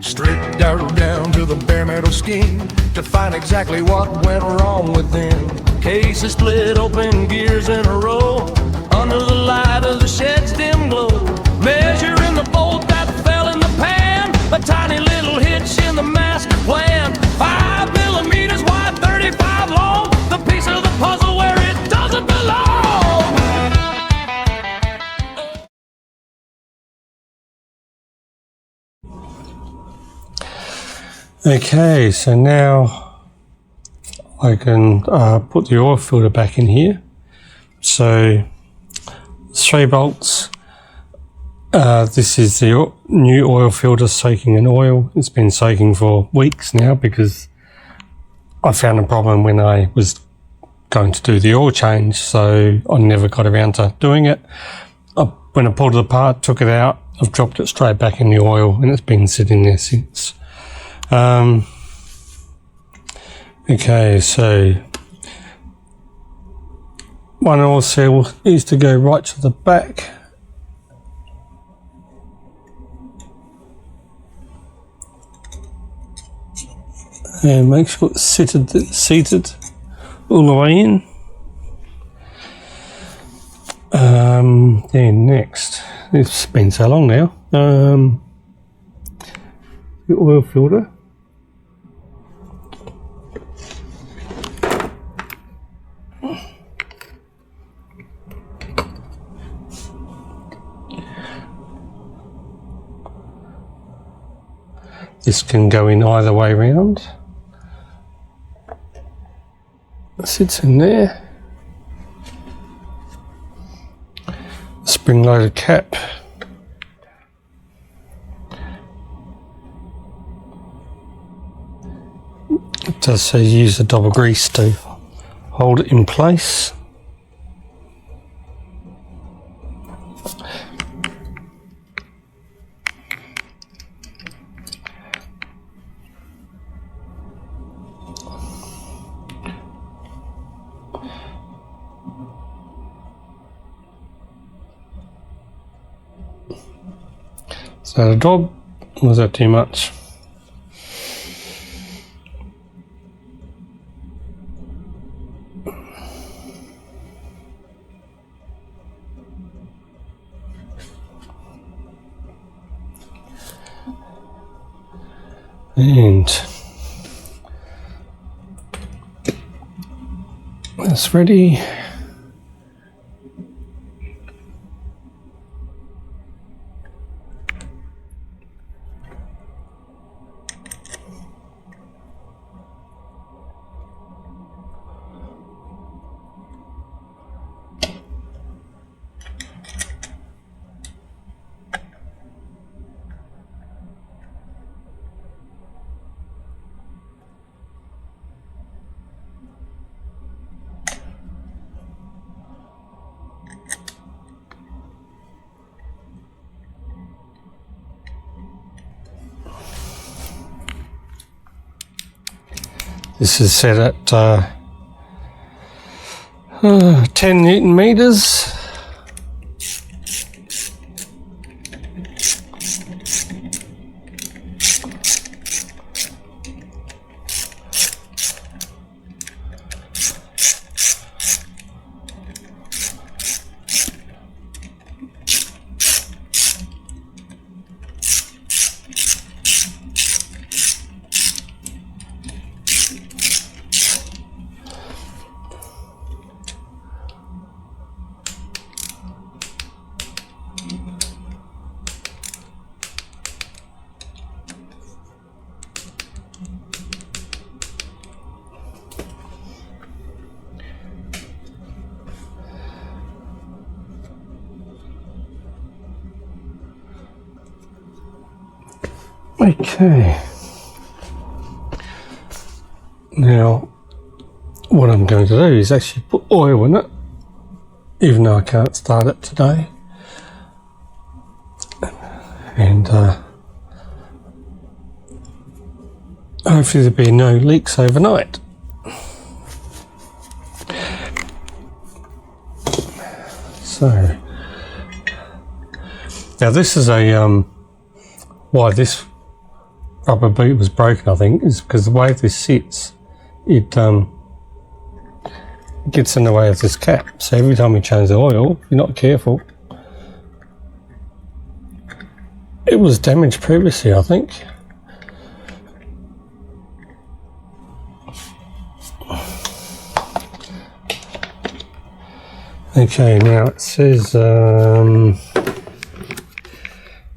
Stripped down to the bare metal skin to find exactly what went wrong within. Cases split open, gears in a row, under the light of the shed's dim glow. Measuring the bolt that fell in the pan, a tiny little hitch in the master plan. 5 millimeters wide, 35 long, the piece of the puzzle where it doesn't belong. Okay, so now I can put the oil filter back in here. So 3 bolts. This is the new oil filter soaking in oil. It's been soaking for weeks now because I found a problem when I was going to do the oil change, so I never got around to doing it. When I pulled it apart, took it out, I've dropped it straight back in the oil and it's been sitting there since. Okay, so one oil seal is to go right to the back. And make sure it's seated all the way in. Then next, it's been so long now, the oil filter. This can go in either way round. It sits in there. Spring-loaded cap. It does say use the double grease to hold it in place. Is that a job? Or was that too much? And that's ready. This is set at 10 Newton meters. Okay, now what I'm going to do is actually put oil in it, even though I can't start it today, and hopefully there'll be no leaks overnight. So now this is a why this rubber boot was broken, I think, is because the way this sits, it gets in the way of this cap. So every time you change the oil, if you're not careful, it was damaged previously, I think. Okay, now it says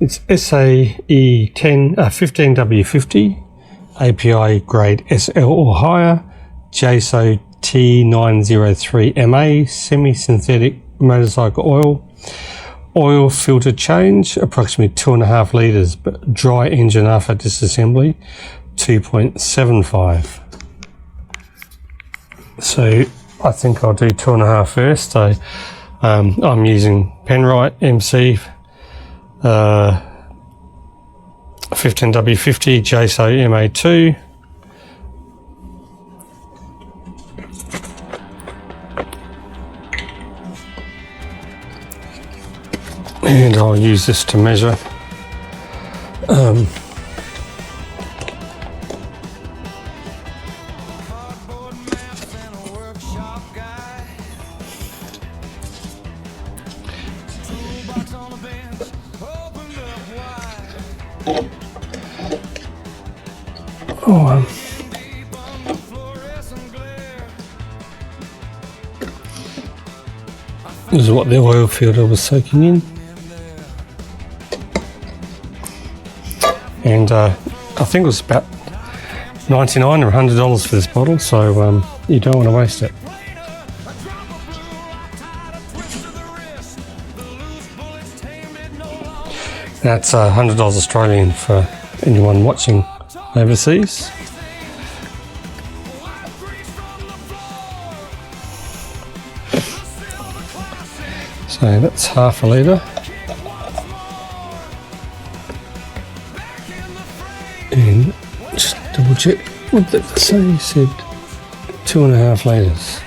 it's SAE 15W50, API grade SL or higher, JSO T903MA, semi-synthetic motorcycle oil. Oil filter change, approximately 2.5 litres, but dry engine after disassembly, 2.75. So I think I'll do 2.5 first. So I'm using Penrite MC 15W50 JSO MA2. And I'll use this to measure. This is what the oil filter was soaking in. And I think it was about $99 or $100 for this bottle, so you don't want to waste it. That's $100 Australian for anyone watching overseas. So that's half a litre. And just double check what did it say? He said 2.5 litres.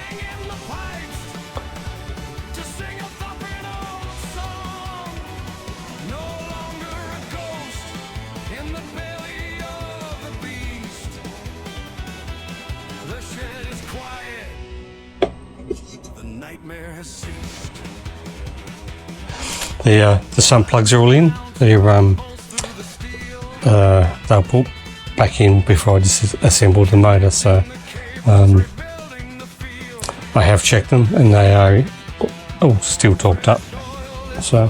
The sump plugs are all in. They'll put back in before I disassemble the motor, so I have checked them and they are all still torqued up. So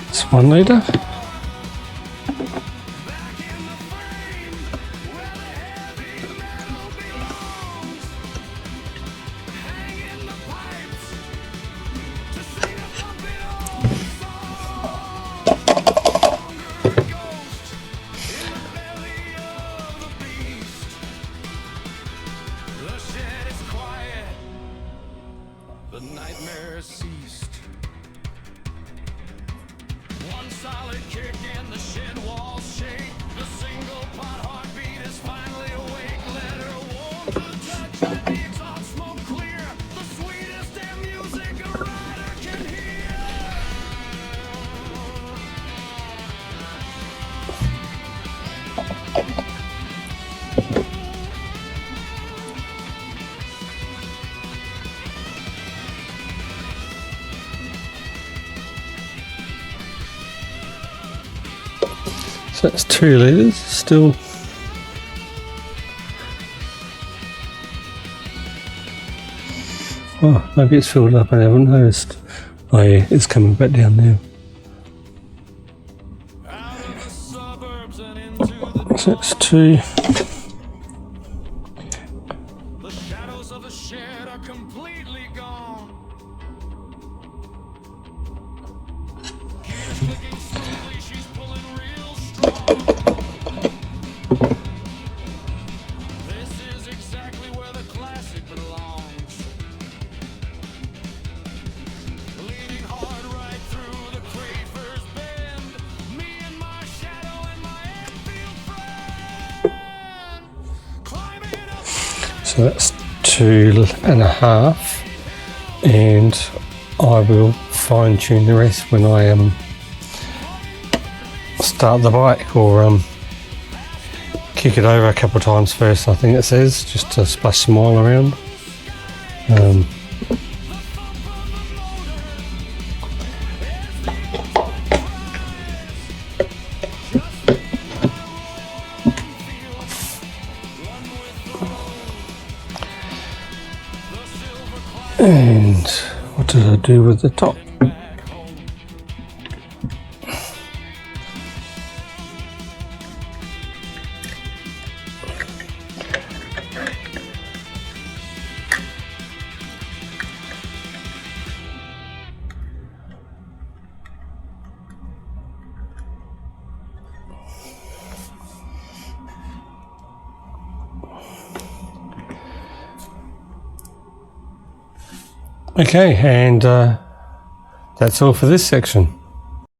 it's 1 litre. The nightmare has ceased. One solid kick and the shed walls shake. The single pot heartbeat is finally awake. Let her warm the touch and the exhaust smoke clear. The sweetest damn music a rider can hear. So that's 2 litres still. Oh, maybe it's filled up and I haven't noticed. Oh yeah, it's coming back down now. So that's 2. The shadows of the shed are completely gone. So that's 2.5, and I will fine tune the rest when I start the bike, or kick it over a couple of times first, I think it says, just to splash some oil around. And what did I do with the top? Okay, and that's all for this section.